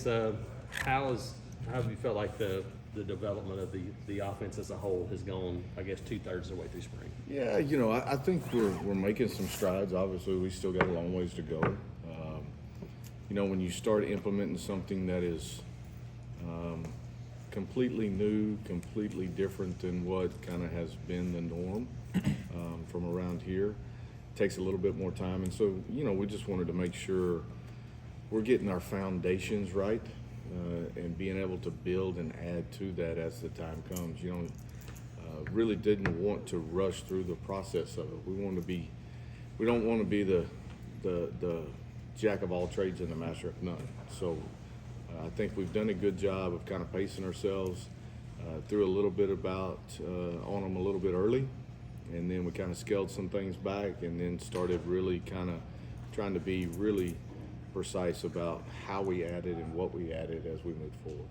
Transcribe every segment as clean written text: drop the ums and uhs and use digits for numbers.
how have you felt like the development of the offense as a whole has gone, I guess, 2/3 of the way through spring? Yeah, I think we're making some strides. Obviously, we still got a long ways to go. When you start implementing something that is completely new, completely different than what kind of has been the norm from around here, it takes a little bit more time. And so, we just wanted to make sure we're getting our foundations right and being able to build and add to that as the time comes. Really didn't want to rush through the process of it. We don't want to be the jack of all trades and the master of none. So I think we've done a good job of kind of pacing ourselves, threw a little bit on them a little bit early, and then we kind of scaled some things back and then started really kind of trying to be really precise about how we added and what we added as we moved forward.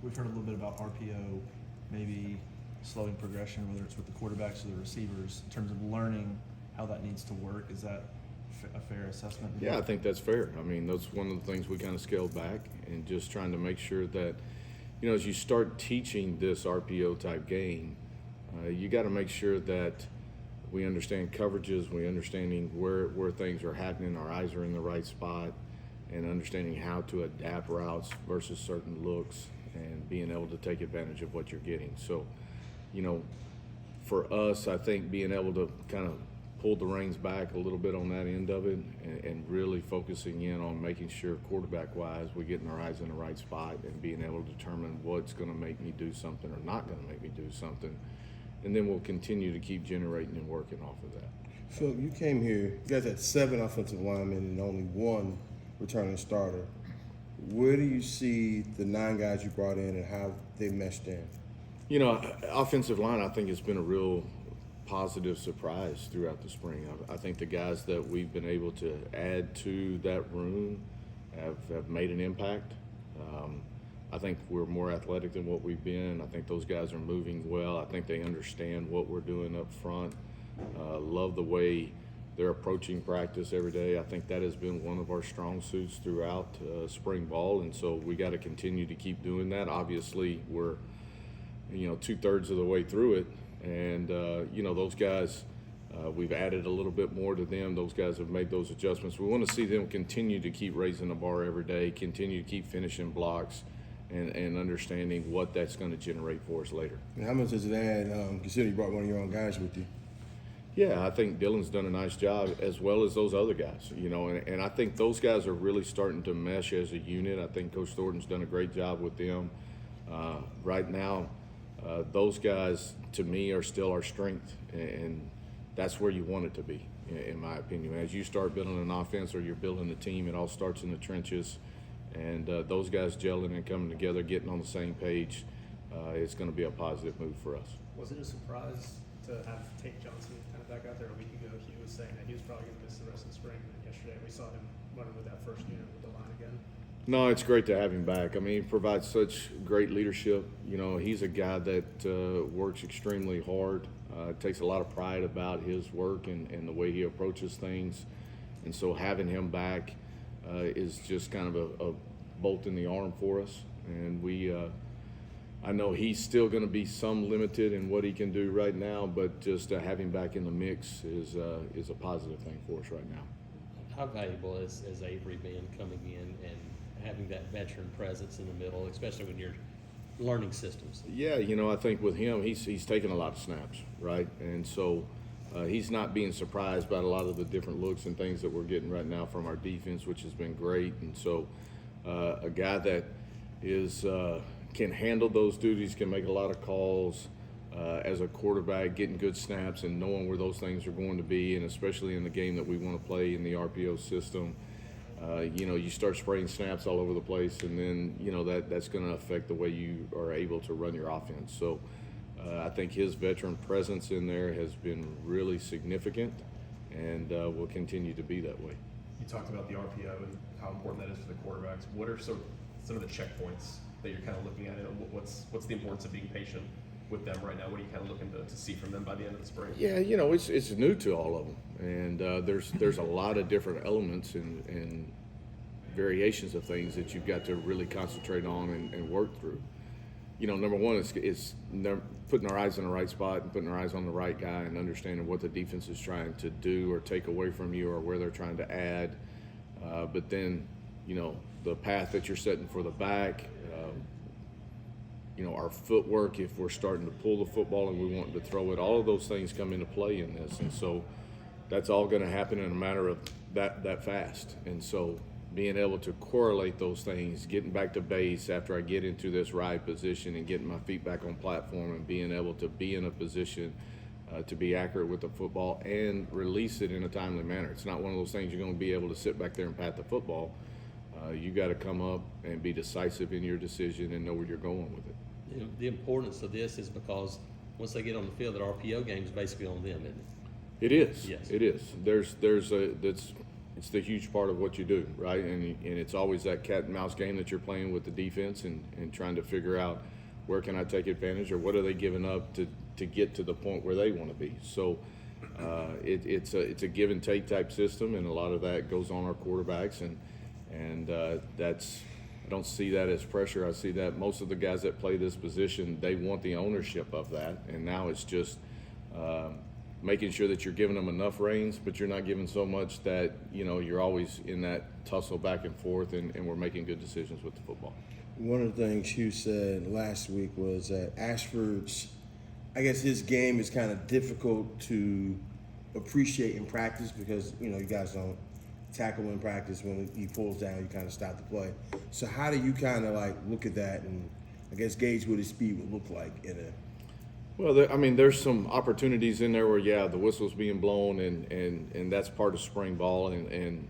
We've heard a little bit about RPO, maybe slowing progression, whether it's with the quarterbacks or the receivers, in terms of learning how that needs to work. Is that a fair assessment? Yeah, I think that's fair. I mean, that's one of the things we kind of scaled back and just trying to make sure that, as you start teaching this RPO type game, you got to make sure that we understand coverages, we understanding where things are happening, our eyes are in the right spot, and understanding how to adapt routes versus certain looks and being able to take advantage of what you're getting. So, for us, I think being able to kind of pull the reins back a little bit on that end of it and really focusing in on making sure quarterback-wise we're getting our eyes in the right spot and being able to determine what's going to make me do something or not going to make me do something. And then we'll continue to keep generating and working off of that. Philip, you came here, you guys had 7 offensive linemen and only 1 returning starter. Where do you see the 9 guys you brought in and how they meshed in? Offensive line, I think, has been a real positive surprise throughout the spring. I think the guys that we've been able to add to that room have made an impact. I think we're more athletic than what we've been. I think those guys are moving well. I think they understand what we're doing up front. Love the way they're approaching practice every day. I think that has been one of our strong suits throughout spring ball, and so we got to continue to keep doing that. Obviously, we're 2/3 of the way through it, and those guys, we've added a little bit more to them. Those guys have made those adjustments. We want to see them continue to keep raising the bar every day, continue to keep finishing blocks, and understanding what that's going to generate for us later. And how much does it add, considering you brought one of your own guys with you? Yeah, I think Dylan's done a nice job, as well as those other guys, and I think those guys are really starting to mesh as a unit. I think Coach Thornton's done a great job with them. Right now, those guys, to me, are still our strength, and that's where you want it to be, in my opinion. As you start building an offense or you're building a team, it all starts in the trenches. And those guys gelling and coming together, getting on the same page, it's going to be a positive move for us. Was it a surprise to have Tate Johnson kind of back out there? A week ago, he was saying that he was probably going to miss the rest of the spring. And yesterday, we saw him running with that first unit with the line again. No, it's great to have him back. I mean, he provides such great leadership. He's a guy that works extremely hard, takes a lot of pride about his work and the way he approaches things. And so having him back is just kind of a bolt in the arm for us. And I know he's still going to be some limited in what he can do right now, but just having back in the mix is a positive thing for us right now. How valuable is Avery been coming in and having that veteran presence in the middle, especially when you're learning systems? Yeah, I think with him, he's taken a lot of snaps, right? And so he's not being surprised by a lot of the different looks and things that we're getting right now from our defense, which has been great. And so a guy that can handle those duties, can make a lot of calls as a quarterback, getting good snaps and knowing where those things are going to be, and especially in the game that we want to play in the RPO system. You start spraying snaps all over the place, and then that's going to affect the way you are able to run your offense. So I think his veteran presence in there has been really significant, and will continue to be that way. You talked about the RPO and how important that is for the quarterbacks. What are some of the checkpoints that you're kind of looking at, and what's the importance of being patient with them right now? What are you kind of looking to see from them by the end of the spring? Yeah, it's new to all of them, and there's a lot of different elements in variations of things that you've got to really concentrate on and work through. You know, number one is putting our eyes in the right spot and putting our eyes on the right guy and understanding what the defense is trying to do or take away from you or where they're trying to add. But then, you know, the path that you're setting for the back, you know, our footwork, if we're starting to pull the football and we want to throw it, all of those things come into play in this. And so that's all going to happen in a matter of that fast. And so being able to correlate those things, getting back to base after I get into this ride position and getting my feet back on platform and being able to be in a position to be accurate with the football and release it in a timely manner. It's not one of those things you're going to be able to sit back there and pat the football. You got to come up and be decisive in your decision and know where you're going with it. The importance of this is because once they get on the field, that RPO game is basically on them, isn't it? It is. Yes. It is. It's the huge part of what you do, right? And it's always that cat and mouse game that you're playing with the defense and trying to figure out where can I take advantage or what are they giving up to get to the point where they want to be. So it's a give and take type system, and a lot of that goes on our quarterbacks, and that's. I don't see that as pressure. I see that most of the guys that play this position, they want the ownership of that, and now it's just making sure that you're giving them enough reins, but you're not giving so much that, you know, you're always in that tussle back and forth, and we're making good decisions with the football. One of the things Hugh said last week was that Ashford's, I guess his game is kind of difficult to appreciate in practice because, you know, you guys don't tackle in practice. When he pulls down, you kind of stop the play. So how do you kind of like look at that and I guess gauge what his speed would look like in a? Well, there's some opportunities in there where, yeah, the whistle's being blown, and that's part of spring ball, and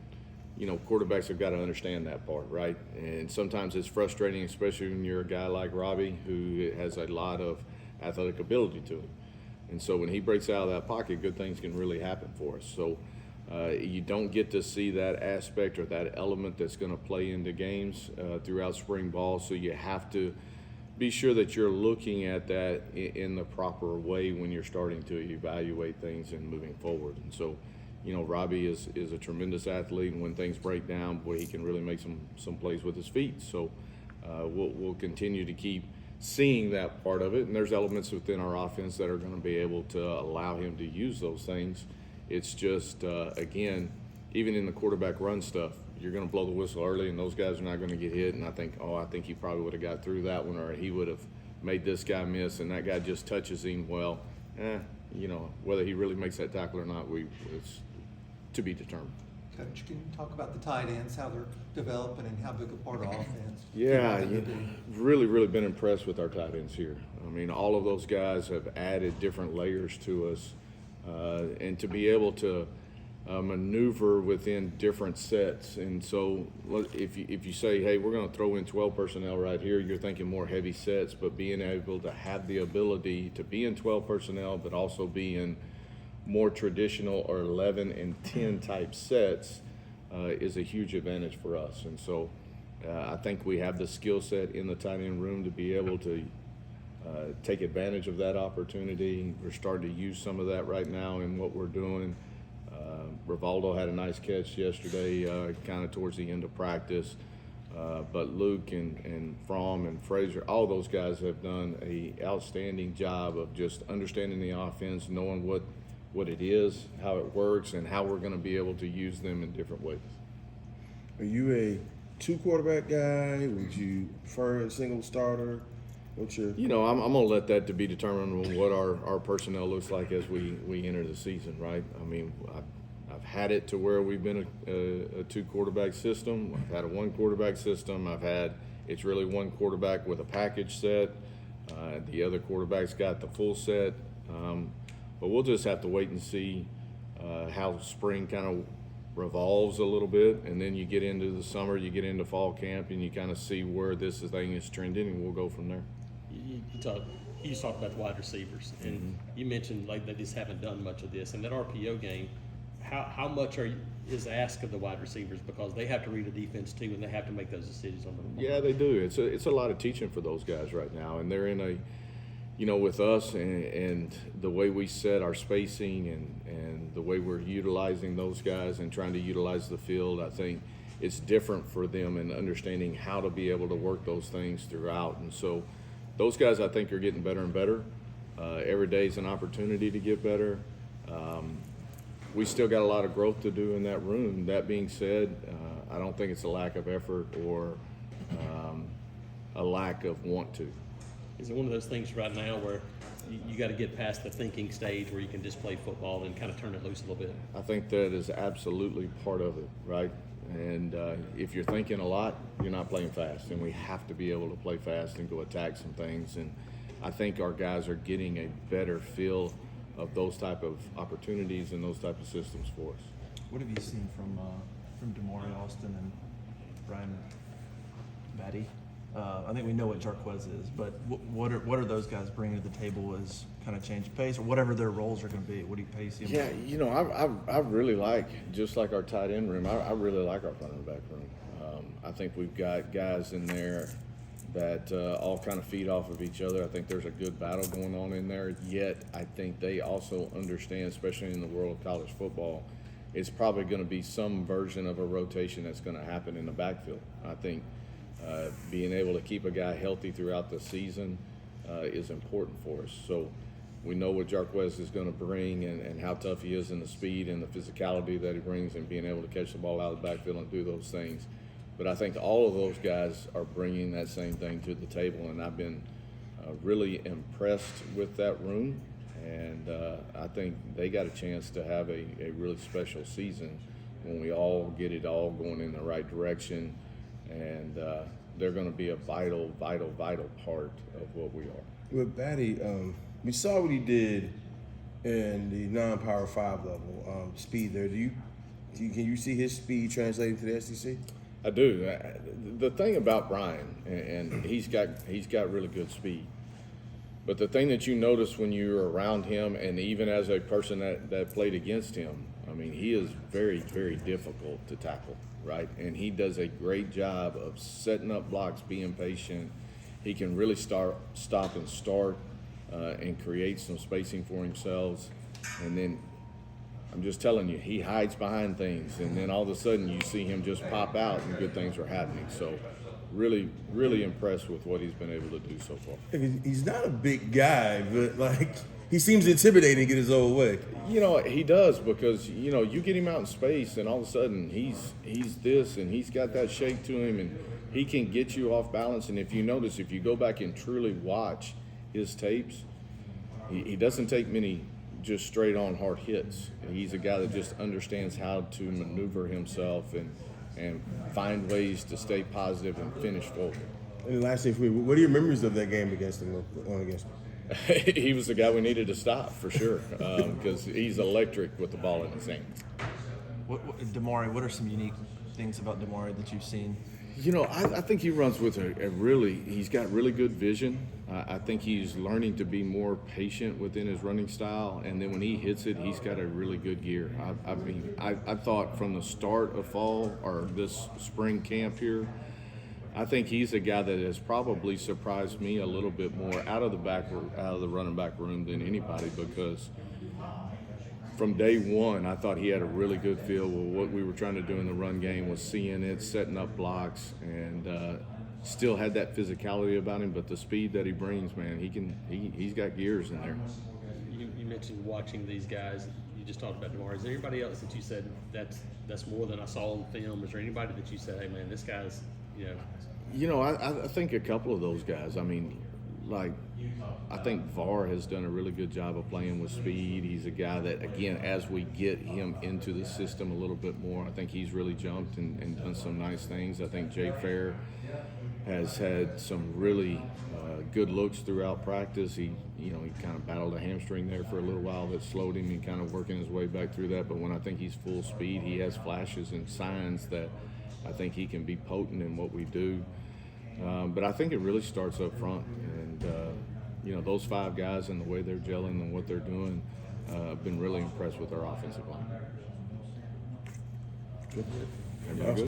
you know, quarterbacks have got to understand that part, right? And sometimes it's frustrating, especially when you're a guy like Robbie who has a lot of athletic ability to him. And so when he breaks out of that pocket, good things can really happen for us. So you don't get to see that aspect or that element that's going to play into games throughout spring ball. So you have to be sure that you're looking at that in the proper way when you're starting to evaluate things and moving forward. And so, you know, Robbie is a tremendous athlete, and when things break down, boy, he can really make some plays with his feet. So we'll continue to keep seeing that part of it, and there's elements within our offense that are going to be able to allow him to use those things. It's just, again, even in the quarterback run stuff, you're going to blow the whistle early, and those guys are not going to get hit. And I think he probably would have got through that one, or he would have made this guy miss, and that guy just touches him. Well, you know, whether he really makes that tackle or not, it's to be determined. Coach, can you talk about the tight ends, how they're developing and how big a part of offense? Yeah, really been impressed with our tight ends here. I mean, all of those guys have added different layers to us, and to be able to maneuver within different sets. And so if you say, hey, we're going to throw in 12 personnel right here, you're thinking more heavy sets, but being able to have the ability to be in 12 personnel but also be in more traditional or 11 and 10 type sets is a huge advantage for us. And so I think we have the skill set in the tight end room to be able to take advantage of that opportunity. We're starting to use some of that right now in what we're doing. Rivaldo had a nice catch yesterday, kind of towards the end of practice. But Luke and Fromm and Frazier, all those guys have done an outstanding job of just understanding the offense, knowing what it is, how it works, and how we're going to be able to use them in different ways. Are you a two quarterback guy? Would you prefer a single starter? What's your? You know, I'm going to let that to be determined on what our personnel looks like as we enter the season, right? I mean, I've had it to where we've been a two quarterback system. I've had a one quarterback system. It's really one quarterback with a package set. The other quarterback's got the full set. But we'll just have to wait and see how spring kind of revolves a little bit, and then you get into the summer, you get into fall camp, and you kind of see where this thing is trending, and we'll go from there. You talked about the wide receivers, and you mentioned like they just haven't done much of this. And that RPO game, how much is asked of the wide receivers, because they have to read a defense too, and they have to make those decisions on the Yeah, they do. It's a lot of teaching for those guys right now, and they're in a, you know, with us and the way we set our spacing and the way we're utilizing those guys and trying to utilize the field, I think it's different for them in understanding how to be able to work those things throughout. And so those guys, I think, are getting better and better. Every day is an opportunity to get better. We still got a lot of growth to do in that room. That being said, I don't think it's a lack of effort or a lack of want to. Is it one of those things right now where you got to get past the thinking stage where you can just play football and kind of turn it loose a little bit? I think that is absolutely part of it, right? And if you're thinking a lot, you're not playing fast. And we have to be able to play fast and go attack some things. And I think our guys are getting a better feel of those type of opportunities and those type of systems for us. What have you seen from Damari Alston and Brian Batty? I think we know what Jarquez is, but what are those guys bringing to the table as kind of change of pace, or whatever their roles are going to be? What do you see them? Yeah, you know, I really like, just like our tight end room, I really like our running back room. I think we've got guys in there that all kind of feed off of each other. I think there's a good battle going on in there, yet I think they also understand, especially in the world of college football, it's probably going to be some version of a rotation that's going to happen in the backfield. I think being able to keep a guy healthy throughout the season is important for us. So we know what Jarquez is going to bring and how tough he is, and the speed and the physicality that he brings, and being able to catch the ball out of the backfield and do those things. But I think all of those guys are bringing that same thing to the table, and I've been really impressed with that room. And I think they got a chance to have a really special season when we all get it all going in the right direction. And they're going to be a vital part of what we are. With Batty, we saw what he did in the non-Power 5 level speed there. Can you see his speed translating to the SEC? I do. The thing about Brian, and he's got really good speed. But the thing that you notice when you're around him, and even as a person that played against him, I mean, he is very, very difficult to tackle, right? And he does a great job of setting up blocks, being patient. He can really stop and start and create some spacing for himself. And then I'm just telling you, he hides behind things, and then all of a sudden you see him just pop out and good things are happening. So really, really impressed with what he's been able to do so far. He's not a big guy, but like he seems intimidating in his own way. You know, he does, because, you know, you get him out in space and all of a sudden he's this, and he's got that shake to him, and he can get you off balance. And if you notice, if you go back and truly watch his tapes, he doesn't take many just straight on hard hits. He's a guy that just understands how to maneuver himself and find ways to stay positive and finish forward. And the last thing for me, what are your memories of that game against him? He was the guy we needed to stop for sure, because he's electric with the ball in his hand. Damari, what are some unique things about Damari that you've seen? You know, I think he runs with he's got really good vision. I think he's learning to be more patient within his running style, and then when he hits it, he's got a really good gear. I thought from the start of fall, or this spring camp here, I think he's a guy that has probably surprised me a little bit more out of the running back room than anybody, because from day one, I thought he had a really good feel with what we were trying to do in the run game, was seeing it, setting up blocks, and still had that physicality about him. But the speed that he brings, man, he's got gears in there. You mentioned watching these guys. You just talked about Damari. Is there anybody else that you said that's more than I saw on film? Is there anybody that you said, hey man, this guy's, you know? You know, I think a couple of those guys. I mean, like, I think VAR has done a really good job of playing with speed. He's a guy that, again, as we get him into the system a little bit more, I think he's really jumped and done some nice things. I think Jay Fair has had some really good looks throughout practice. He kind of battled a hamstring there for a little while that slowed him, and kind of working his way back through that. But when I think he's full speed, he has flashes and signs that I think he can be potent in what we do. But I think it really starts up front, and those five guys and the way they're gelling and what they're doing, I've been really impressed with our offensive line. Good. Everybody good?